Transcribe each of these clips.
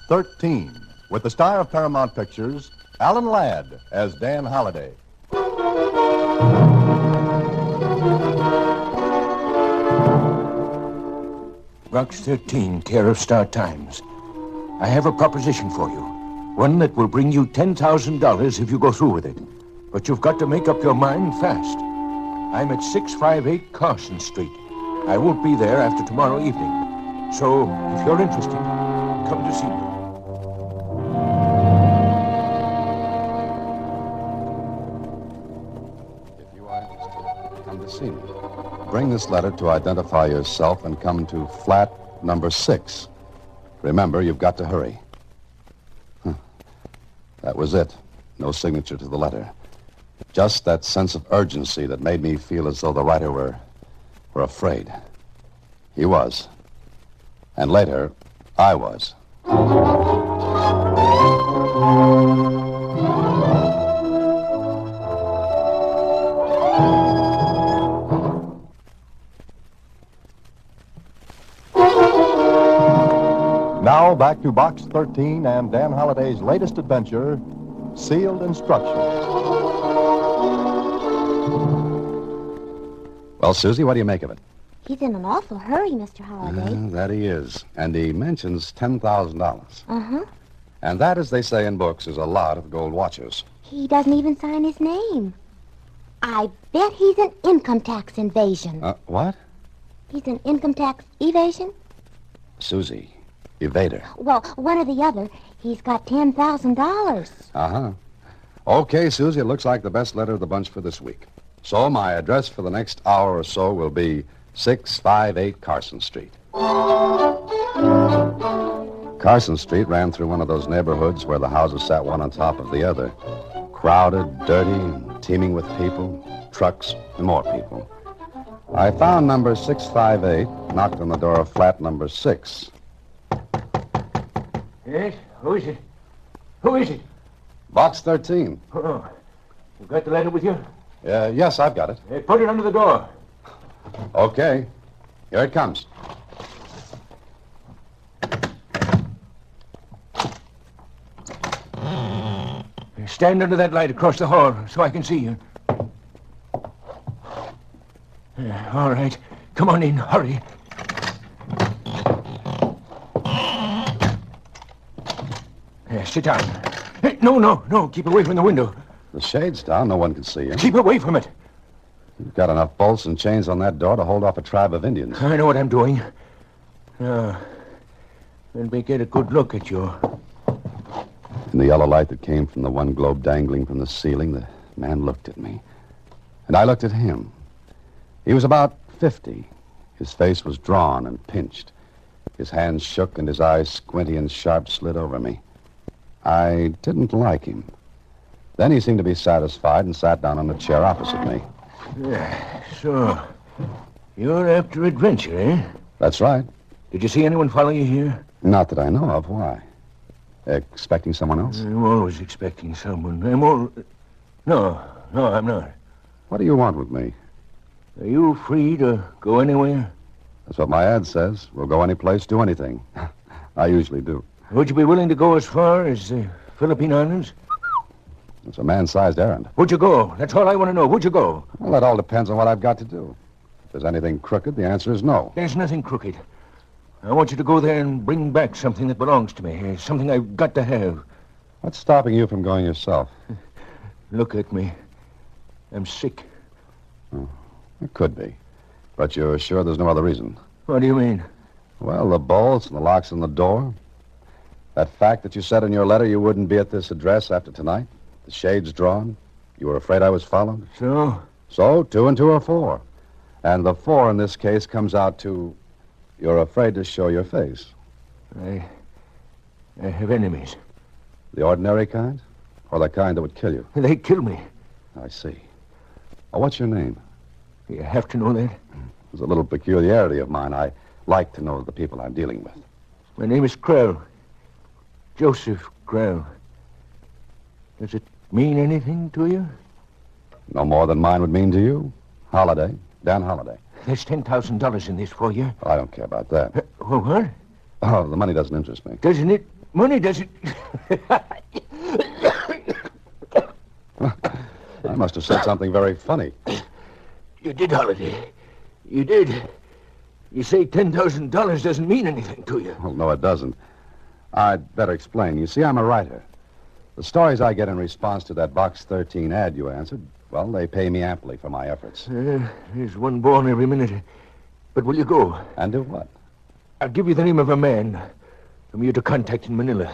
13, with the star of Paramount Pictures, Alan Ladd, as Dan Holliday. Box 13, care of Star Times. I have a proposition for you. One that will bring you $10,000 if you go through with it. But you've got to make up your mind fast. I'm at 658 Carson Street. I won't be there after tomorrow evening. So, if you're interested, come to see me. If you are interested, come to see me. Bring this letter to identify yourself and come to flat number 6. Remember, you've got to hurry. That was it. No signature to the letter. Just that sense of urgency that made me feel as though the writer were afraid. He was. And later, I was. Now back to Box 13 and Dan Holliday's latest adventure, Sealed Instructions. Well, Susie, what do you make of it? He's in an awful hurry, Mr. Holliday. That he is. And he mentions $10,000. Uh-huh. And that, as they say in books, is a lot of gold watches. He doesn't even sign his name. I bet he's an income tax invasion. What? He's an income tax evasion? Susie, evader. Well, one or the other. He's got $10,000. Uh-huh. Okay, Susie, it looks like the best letter of the bunch for this week. So my address for the next hour or so will be 658 Carson Street. Carson Street ran through one of those neighborhoods where the houses sat one on top of the other. Crowded, dirty, and teeming with people, trucks, and more people. I found number 658, knocked on the door of flat number 6. Yes? Who is it? Who is it? Box 13. Oh, you got the letter with you? Yes, I've got it. Put it under the door. Okay. Here it comes. Stand under that light across the hall so I can see you. All right. Come on in. Hurry. Sit down. Hey, no. Keep away from the window. The shade's down. No one can see you. Keep away from it. You've got enough bolts and chains on that door to hold off a tribe of Indians. I know what I'm doing. Now, let me get a good look at you. In the yellow light that came from the one globe dangling from the ceiling, the man looked at me. And I looked at him. He was about 50. His face was drawn and pinched. His hands shook and his eyes, squinty and sharp, slid over me. I didn't like him. Then he seemed to be satisfied and sat down on a chair opposite me. So, you're after adventure, eh? That's right. Did you see anyone follow you here? Not that I know of. Why? Expecting someone else? I'm always expecting someone. No, I'm not. What do you want with me? Are you free to go anywhere? That's what my ad says. We'll go any place, do anything. I usually do. Would you be willing to go as far as the Philippine Islands? It's a man-sized errand. Would you go? That's all I want to know. Would you go? Well, that all depends on what I've got to do. If there's anything crooked, the answer is no. There's nothing crooked. I want you to go there and bring back something that belongs to me. Something I've got to have. What's stopping you from going yourself? Look at me. I'm sick. Oh, it could be. But you're sure there's no other reason? What do you mean? Well, the bolts and the locks on the door. That fact that you said in your letter you wouldn't be at this address after tonight. The shades drawn. You were afraid I was followed. So? So, 2 and 2 are 4. And the 4 in this case comes out to you're afraid to show your face. I have enemies. The ordinary kind? Or the kind that would kill you? They kill me. I see. Oh, what's your name? You have to know that? It's a little peculiarity of mine. I like to know the people I'm dealing with. My name is Krell. Joseph Krell. Does it mean anything to you? No more than mine would mean to you. Holliday. Dan Holliday. There's $10,000 in this for you. Well, I don't care about that. What? Oh, the money doesn't interest me. Doesn't it? Money doesn't... I must have said something very funny. You did, Holiday. You did. You say $10,000 doesn't mean anything to you. Well, no, it doesn't. I'd better explain. You see, I'm a writer. The stories I get in response to that Box 13 ad you answered, well, they pay me amply for my efforts. There's one born every minute. But will you go? And do what? I'll give you the name of a man whom you're to contact in Manila.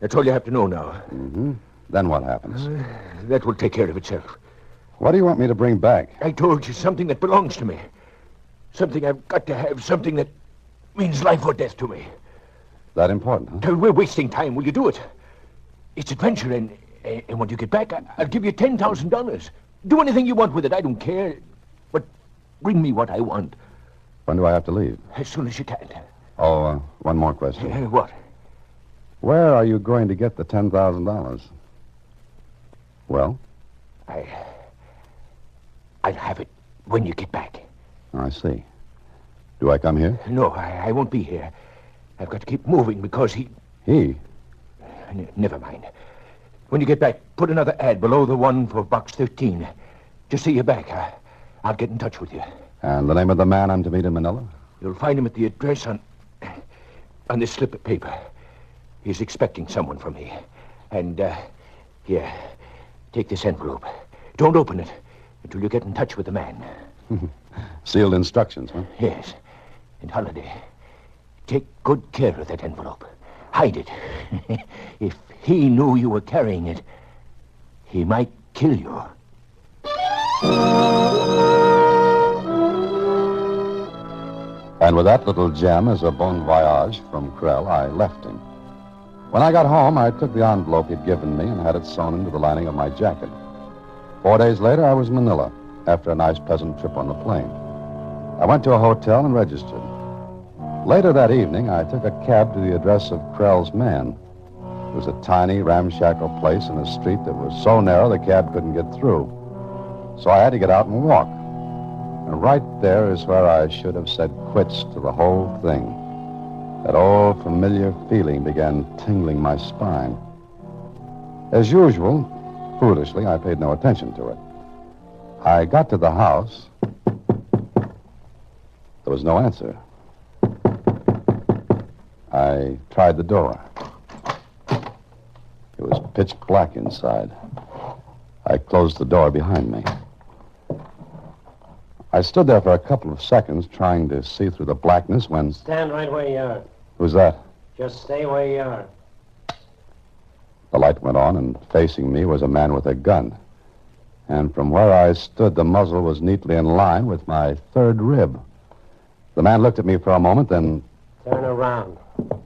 That's all you have to know now. Mm-hmm. Then what happens? That will take care of itself. What do you want me to bring back? I told you something that belongs to me. Something I've got to have. Something that means life or death to me. That important, huh? We're wasting time. Will you do it? It's adventure, and when you get back, I'll give you $10,000. Do anything you want with it. I don't care. But bring me what I want. When do I have to leave? As soon as you can. Oh, one more question. What? Where are you going to get the $10,000? Well? I'll have it when you get back. I see. Do I come here? No, I won't be here. I've got to keep moving because he... He? Never mind. When you get back, put another ad below the one for Box 13. Just see you back. I'll get in touch with you. And the name of the man I'm to meet in Manila? You'll find him at the address on this slip of paper. He's expecting someone from me. And, here, take this envelope. Don't open it until you get in touch with the man. Sealed instructions, huh? Yes. And Holiday, take good care of that envelope. Hide it. If he knew you were carrying it, he might kill you. And with that little gem as a bon voyage from Krell, I left him. When I got home, I took the envelope he'd given me and had it sewn into the lining of my jacket. 4 days later, I was in Manila, after a nice, pleasant trip on the plane. I went to a hotel and registered. Later that evening, I took a cab to the address of Krell's man. It was a tiny, ramshackle place in a street that was so narrow the cab couldn't get through. So I had to get out and walk. And right there is where I should have said quits to the whole thing. That old familiar feeling began tingling my spine. As usual, foolishly, I paid no attention to it. I got to the house. There was no answer. I tried the door. It was pitch black inside. I closed the door behind me. I stood there for a couple of seconds trying to see through the blackness when... Stand right where you are. Who's that? Just stay where you are. The light went on, and facing me was a man with a gun. And from where I stood, the muzzle was neatly in line with my third rib. The man looked at me for a moment, then... Turn around.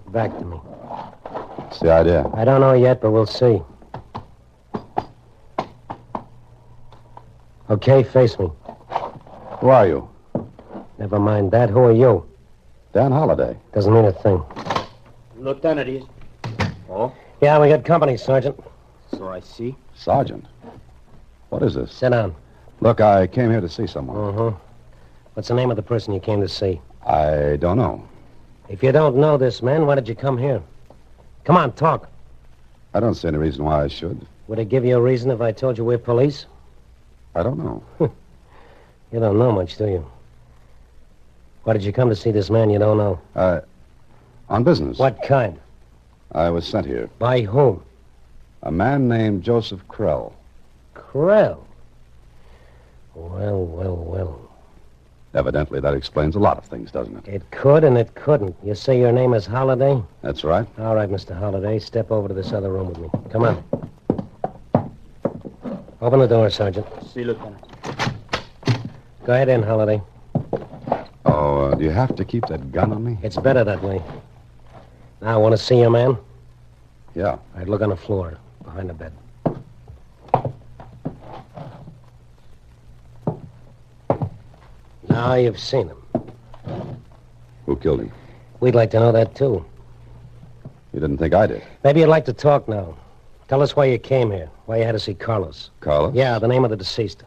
Back to me. What's the idea? I don't know yet, but we'll see. Okay, face me. Who are you? Never mind that. Who are you? Dan Holliday. Doesn't mean a thing. Lieutenant, he's... Oh? Yeah, we got company, Sergeant. So I see. Sergeant. What is this? Sit down. Look, I came here to see someone. Mm-hmm. What's the name of the person you came to see? I don't know. If you don't know this man, why did you come here? Come on, talk. I don't see any reason why I should. Would it give you a reason if I told you we're police? I don't know. You don't know much, do you? Why did you come to see this man you don't know? On business. What kind? I was sent here. By whom? A man named Joseph Krell. Krell. Well. Evidently, that explains a lot of things, doesn't it? It could and it couldn't. You say your name is Holliday? That's right. All right, Mr. Holliday. Step over to this other room with me. Come on. Open the door, Sergeant. See, Lieutenant. Go ahead in, Holliday. Oh, do you have to keep that gun on me? It's better that way. Now, want to see your man? Yeah. All right, look on the floor, behind the bed. Now you've seen him. Who killed him? We'd like to know that, too. You didn't think I did. Maybe you'd like to talk now. Tell us why you came here, why you had to see Carlos. Carlos? Yeah, the name of the deceased.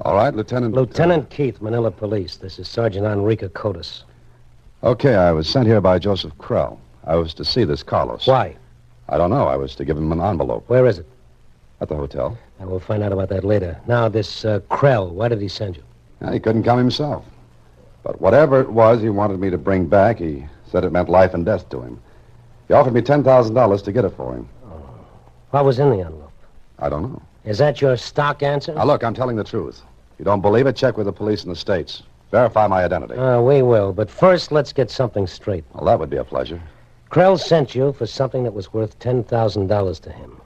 All right, Lieutenant... Lieutenant Keith, Manila Police. This is Sergeant Enrique Cotis. Okay, I was sent here by Joseph Krell. I was to see this Carlos. Why? I don't know. I was to give him an envelope Where is it? at the hotel. And we'll find out about that later. Now, this Krell, why did he send you? He couldn't come himself. But whatever it was he wanted me to bring back, he said it meant life and death to him. He offered me $10,000 to get it for him. What was in the envelope? I don't know. Is that your stock answer? Now, look, I'm telling the truth. If you don't believe it, check with the police in the States. Verify my identity. We will. But first, let's get something straight. Well, that would be a pleasure. Krell sent you for something that was worth $10,000 to him.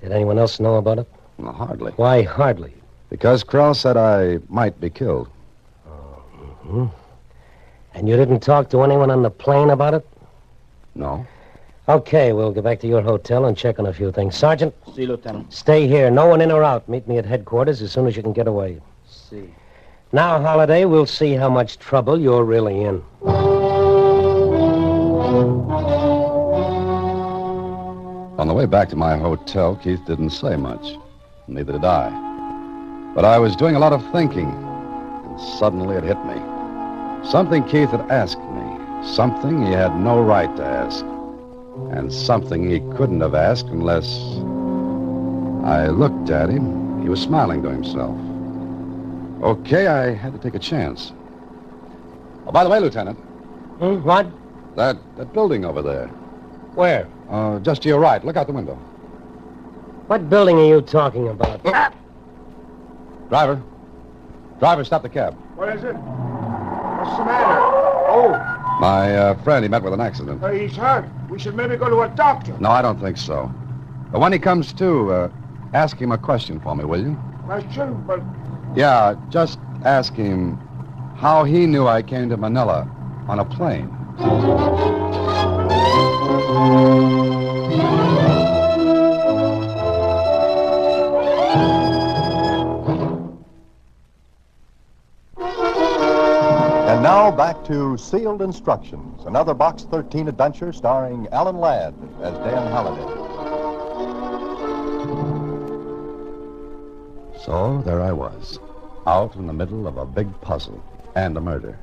Did anyone else know about it? Well, hardly. Why hardly? Because Krell said I might be killed. And you didn't talk to anyone on the plane about it? No. Okay, we'll go back to your hotel and check on a few things. Sergeant, See, Lieutenant. stay here. No one in or out. Meet me at headquarters as soon as you can get away. See. Now, Holiday, we'll see how much trouble you're really in. On the way back to my hotel, Keith didn't say much. Neither did I. But I was doing a lot of thinking, and suddenly it hit me. Something Keith had asked me. Something he had no right to ask. And something he couldn't have asked unless... I looked at him. He was smiling to himself. Okay, I had to take a chance. Oh, by the way, Lieutenant, What? that building over there, Where? just to your right. Look out the window. What building are you talking about? Driver, stop the cab. What is it? What's the matter? Oh, My friend, he met with an accident. he's hurt. We should maybe go to a doctor. No, I don't think so. But when he comes to, ask him a question for me, will you? Question? But Yeah, just ask him how he knew I came to Manila on a plane. And now back to Sealed Instructions, another Box 13 adventure starring Alan Ladd as Dan Halliday. So there I was, out in the middle of a big puzzle and a murder.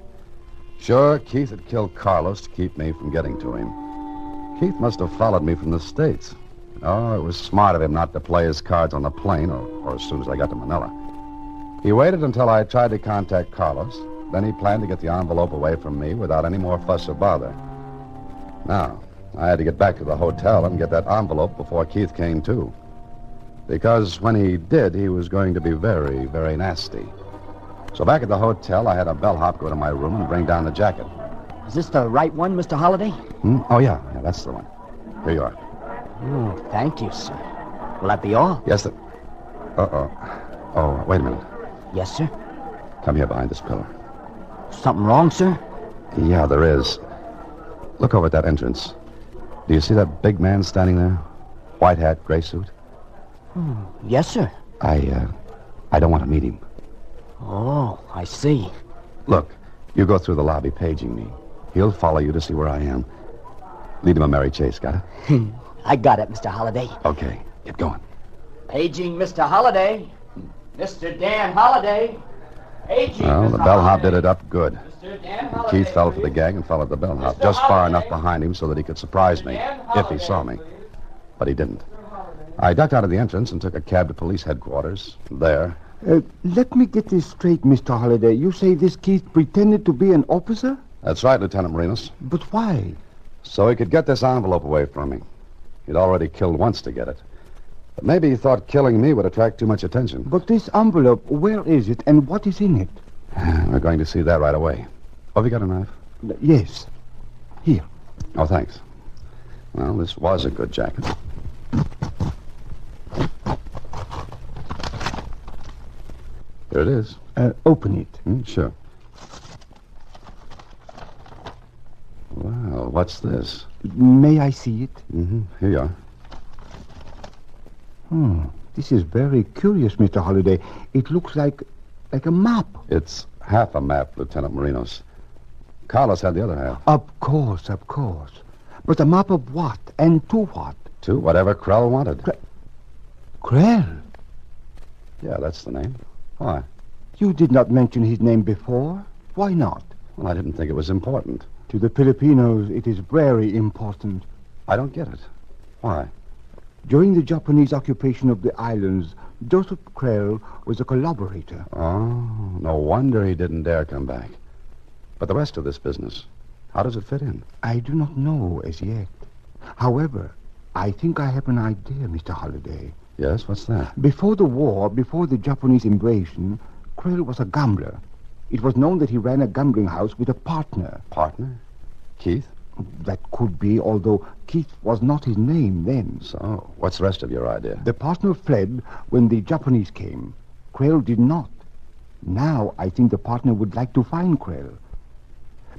Sure, Keith had killed Carlos to keep me from getting to him. Keith must have followed me from the States. Oh, it was smart of him not to play his cards on the plane or as soon as I got to Manila. He waited until I tried to contact Carlos. Then he planned to get the envelope away from me without any more fuss or bother. Now, I had to get back to the hotel and get that envelope before Keith came to. Because when he did, he was going to be very, very nasty. So back at the hotel, I had a bellhop go to my room and bring down the jacket. Is this the right one, Mr. Holliday? Oh, yeah, that's the one. Here you are. Thank you, sir. Will that be all? Yes, sir. Uh-oh. Oh, wait a minute. Yes, sir. Come here behind this pillar. Something wrong, sir? Yeah, there is. Look over at that entrance. Do you see that big man standing there? White hat, gray suit? Yes, sir. I don't want to meet him. Oh, I see. Look, you go through the lobby paging me. He'll follow you to see where I am. Lead him a merry chase, got it? I got it, Mr. Holliday. Okay, get going. Paging Mr. Holliday. Mr. Dan Holliday. Paging Well, Mr. the bellhop Holliday. did it up good. Mr. Dan Holliday. Keith fell for the gag and followed the bellhop, just far enough behind him so that he could surprise me if he saw me. But he didn't. I ducked out of the entrance and took a cab to police headquarters. There, Let me get this straight, Mr. Holliday. You say this Keith pretended to be an officer? that's right, Lieutenant Marinos. But why? So he could get this envelope away from me. He'd already killed once to get it. But maybe he thought killing me would attract too much attention. But this envelope, where is it and what is in it? We're going to see that right away. Oh, have you got a knife? Yes. Here. Oh, thanks. Well, this was a good jacket. Here it is. Open it. Sure. Wow, what's this? May I see it? Here you are. This is very curious, Mr. Holliday. It looks like a map. It's half a map, Lieutenant Marinos. Carlos had the other half. Of course. But a map of what and to what? To whatever Krell wanted. Krell. Yeah, that's the name. Why? You did not mention his name before. Why not? Well, I didn't think it was important. To the Filipinos, it is very important. I don't get it. Why? During the Japanese occupation of the islands, Joseph Krell was a collaborator. Oh, no wonder he didn't dare come back. But the rest of this business, how does it fit in? I do not know as yet. However, I think I have an idea, Mr. Holliday. Yes, what's that? Before the war, before the Japanese invasion, Krell was a gambler. It was known that he ran a gambling house with a partner. Partner? Keith? That could be, although Keith was not his name then. So, what's the rest of your idea? The partner fled when the Japanese came. Krell did not. Now, I think the partner would like to find Krell.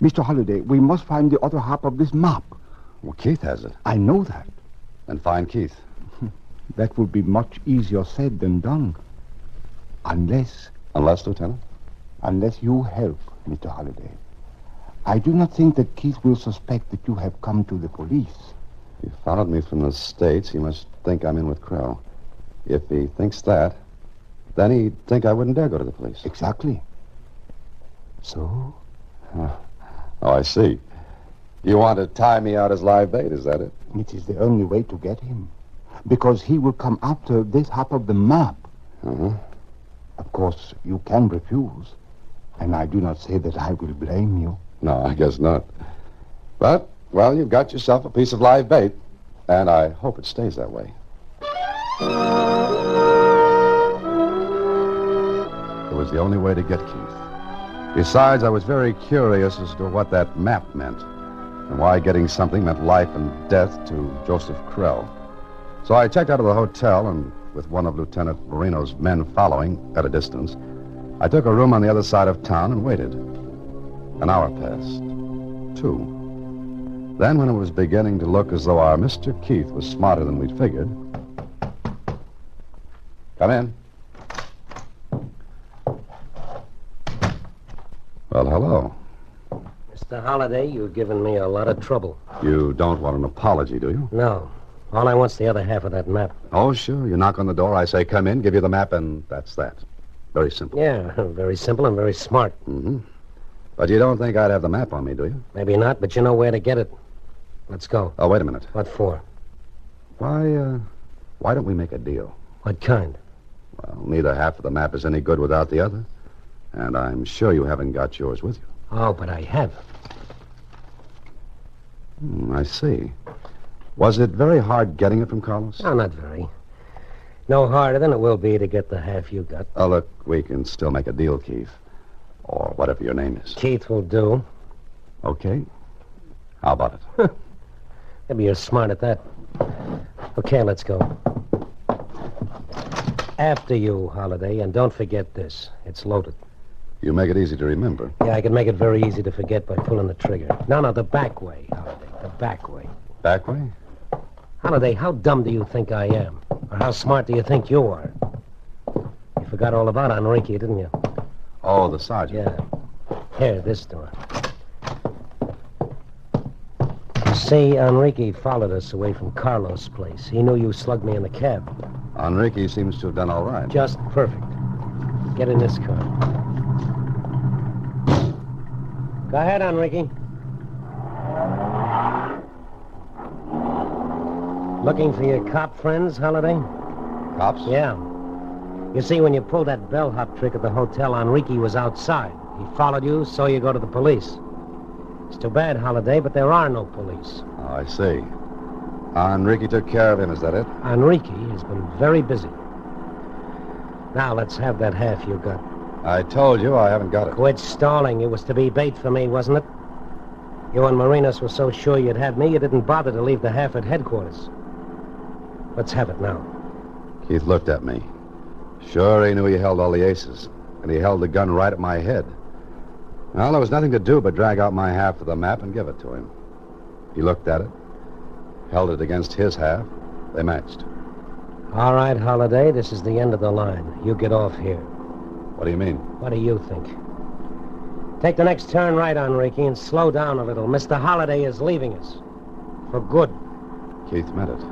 Mr. Holliday, we must find the other half of this map. Well, Keith has it. I know that. Then find Keith. That would be much easier said than done. Unless Lieutenant? Unless you help, Mr. Holliday. I do not think that Keith will suspect that you have come to the police. He followed me from the States. He must think I'm in with Krell. If he thinks that, then he'd think I wouldn't dare go to the police. Exactly. So? Oh, I see. You want to tie me out as live bait, is that it? It is the only way to get him. Because he will come after this half of the map. Uh-huh. Of course, you can refuse. And I do not say that I will blame you. No, I guess not. But, well, you've got yourself a piece of live bait. And I hope it stays that way. It was the only way to get Keith. Besides, I was very curious as to what that map meant. And why getting something meant life and death to Joseph Krell. So I checked out of the hotel, and with one of Lieutenant Marino's men following at a distance, I took a room on the other side of town and waited. An hour passed. 2. Then, when it was beginning to look as though our Mr. Keith was smarter than we'd figured... Come in. Well, hello. Mr. Holliday, you've given me a lot of trouble. You don't want an apology, do you? No. All I want's the other half of that map. Oh, sure. You knock on the door, I say, come in, give you the map, and that's that. Very simple. Yeah, very simple and very smart. Mm-hmm. But you don't think I'd have the map on me, do you? Maybe not, but you know where to get it. Let's go. Oh, wait a minute. What for? Why don't we make a deal? What kind? Well, neither half of the map is any good without the other. And I'm sure you haven't got yours with you. Oh, but I have. I see. Was it very hard getting it from Carlos? No, not very. No harder than it will be to get the half you got. Oh, look, we can still make a deal, Keith. Or whatever your name is. Keith will do. Okay. How about it? Maybe you're smart at that. Okay, let's go. After you, Holliday, and don't forget this. It's loaded. You make it easy to remember. Yeah, I can make it very easy to forget by pulling the trigger. No, the back way, Holliday. The back way. Back way? Holliday, how dumb do you think I am? Or how smart do you think you are? You forgot all about Enrique, didn't you? Oh, the sergeant. Yeah. Here, this door. You see, Enrique followed us away from Carlos' place. He knew you slugged me in the cab. Enrique seems to have done all right. Just perfect. Get in this car. Go ahead, Enrique. Looking for your cop friends, Holliday? Cops? Yeah. You see, when you pulled that bellhop trick at the hotel, Enrique was outside. He followed you, saw you go to the police. It's too bad, Holliday, but there are no police. Oh, I see. Enrique took care of him, is that it? Enrique has been very busy. Now, let's have that half you got. I told you I haven't got it. Quit stalling. It was to be bait for me, wasn't it? You and Marinos were so sure you'd have me, you didn't bother to leave the half at headquarters. Let's have it now. Keith looked at me. Sure, he knew he held all the aces, and he held the gun right at my head. Well, there was nothing to do but drag out my half of the map and give it to him. He looked at it, held it against his half. They matched. All right, Holliday, this is the end of the line. You get off here. What do you mean? What do you think? Take the next turn right, Enrique, and slow down a little. Mr. Holliday is leaving us. For good. Keith meant it.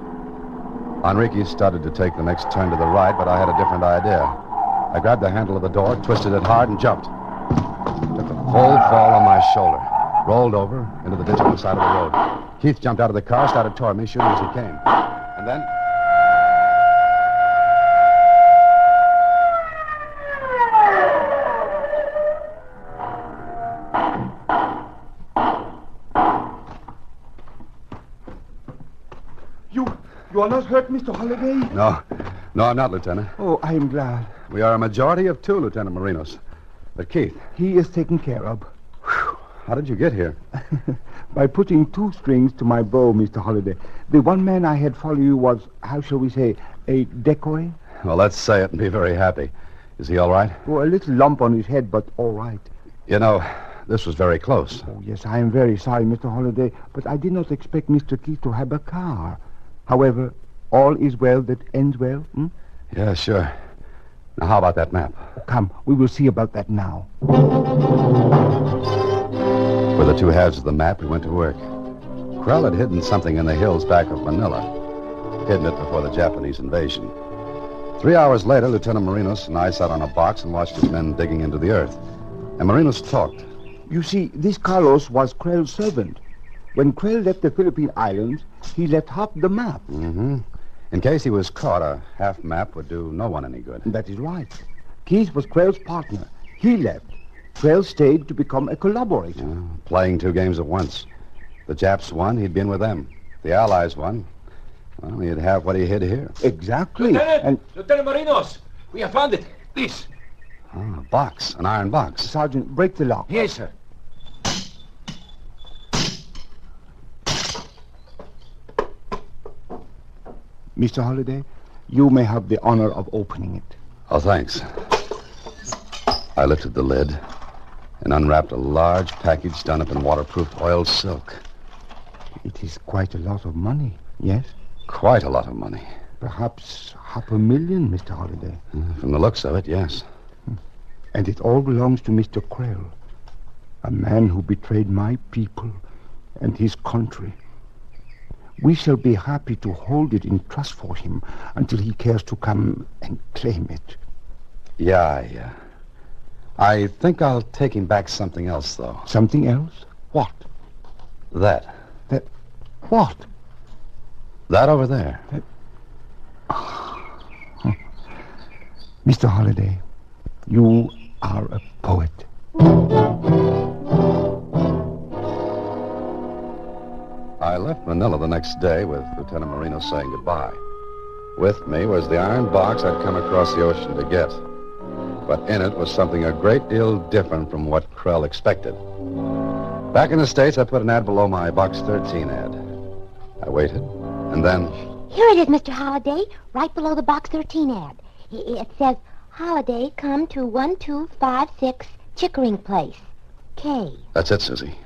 Enrique started to take the next turn to the right, but I had a different idea. I grabbed the handle of the door, twisted it hard, and jumped. Took a full fall on my shoulder. rolled over into the ditch on the side of the road. Keith jumped out of the car, started toward me, shooting as he came. And then... You are not hurt, Mr. Holliday? No. No, I'm not, Lieutenant. Oh, I am glad. We are a majority of 2, Lieutenant Marinos. But Keith... He is taken care of. Whew, how did you get here? By putting 2 strings to my bow, Mr. Holliday. The one man I had follow you was, how shall we say, a decoy? Well, let's say it and be very happy. Is he all right? Oh, a little lump on his head, but all right. You know, this was very close. Oh, yes, I am very sorry, Mr. Holliday, but I did not expect Mr. Keith to have a car. However, all is well that ends well. Yeah, sure. Now, how about that map? Come, we will see about that now. For the 2 halves of the map, we went to work. Krell had hidden something in the hills back of Manila. Hidden it before the Japanese invasion. 3 hours later, Lieutenant Marinos and I sat on a box and watched his men digging into the earth. And Marinos talked. You see, this Carlos was Krell's servant. When Krell left the Philippine Islands, he left half the map. Mm-hmm. In case he was caught, a half map would do no one any good. That is right. Keith was Krell's partner. He left. Krell stayed to become a collaborator. Playing 2 games at once. The Japs won, he'd been with them. The Allies won. Well, he'd have what he hid here. Exactly. Lieutenant Marinos, we have found it. This. A box, an iron box. Sergeant, break the lock. Yes, sir. Mr. Holliday, you may have the honor of opening it. Oh, thanks. I lifted the lid and unwrapped a large package done up in waterproof oiled silk. It is quite a lot of money, yes? Quite a lot of money. Perhaps $500,000, Mr. Holliday. From the looks of it, yes. And it all belongs to Mr. Krell, a man who betrayed my people and his country. We shall be happy to hold it in trust for him until he cares to come and claim it. Yeah. I think I'll take him back something else, though. Something else? What? That. What? That over there. Mr. Holliday, you are a poet. I left Manila the next day with Lieutenant Marino saying goodbye. With me was the iron box I'd come across the ocean to get. But in it was something a great deal different from what Krell expected. Back in the States, I put an ad below my Box 13 ad. I waited, and then... Here it is, Mr. Holliday, right below the Box 13 ad. It says, Holliday, come to 1256 Chickering Place, K. That's it, Susie.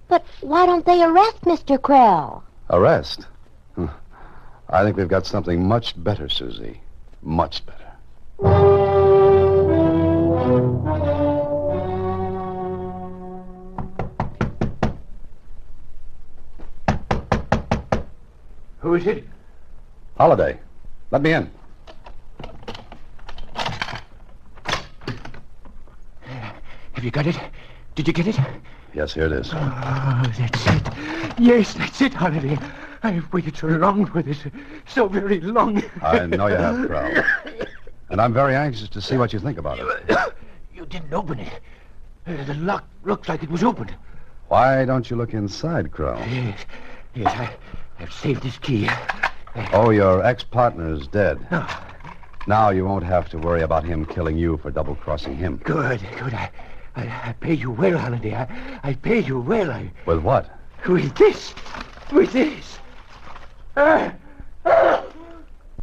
But why don't they arrest Mr. Krell? Arrest? I think we've got something much better, Susie. Much better. Who is it? Holiday. Let me in. Have you got it? Did you get it? Yes, here it is. Oh, that's it. Yes, that's it, Holiday. I've waited so long for this. So very long. I know you have, Krell. And I'm very anxious to see what you think about it. You didn't open it. The lock looks like it was opened. Why don't you look inside, Krell? Yes, I've saved this key. Oh, your ex-partner is dead. No. Now you won't have to worry about him killing you for double-crossing him. Good. I pay you well, Holiday. I pay you well. With what? With this.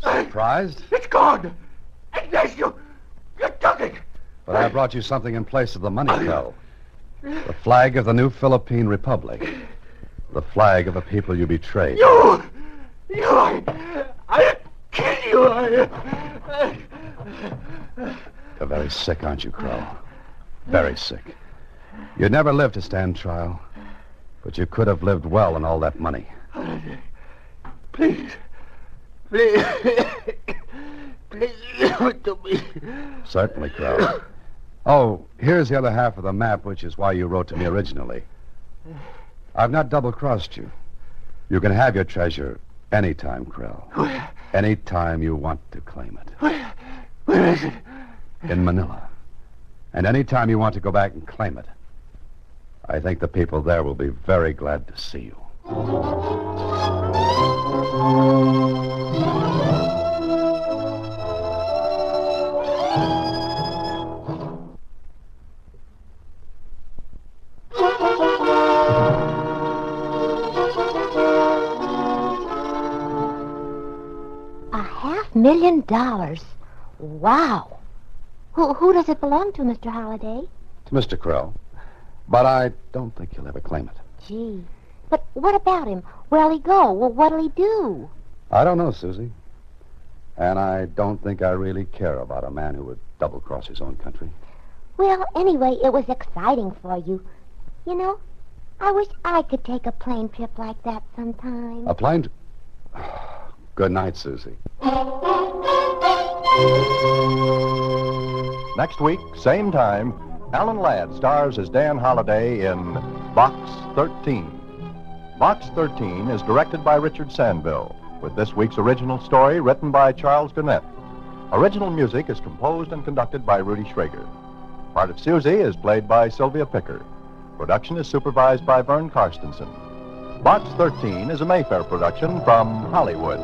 Surprised? It's gone. And yes, you took it. But I brought you something in place of the money, Krell. The flag of the new Philippine Republic. The flag of a people you betrayed. I'll kill you. You're very sick, aren't you, Krell? Very sick. You'd never live to stand trial, but you could have lived well on all that money. Please give it to me. Certainly, Krell. Oh, here's the other half of the map, which is why you wrote to me originally. I've not double-crossed you. You can have your treasure anytime, Krell. Anytime you want to claim it. Where is it? In Manila. And anytime you want to go back and claim it. I think the people there will be very glad to see you. $500,000. Wow. Who does it belong to, Mr. Holliday? To Mr. Krell. But I don't think he'll ever claim it. Gee. But what about him? Where'll he go? Well, what'll he do? I don't know, Susie. And I don't think I really care about a man who would double-cross his own country. Well, anyway, it was exciting for you. You know, I wish I could take a plane trip like that sometime. A plane... Good night, Susie. Next week, same time, Alan Ladd stars as Dan Holliday in Box 13. Box 13 is directed by Richard Sandville, with this week's original story written by Charles Gannett. Original music is composed and conducted by Rudy Schrager. Part of Susie is played by Sylvia Picker. Production is supervised by Vern Karstensen. Box 13 is a Mayfair production from Hollywood.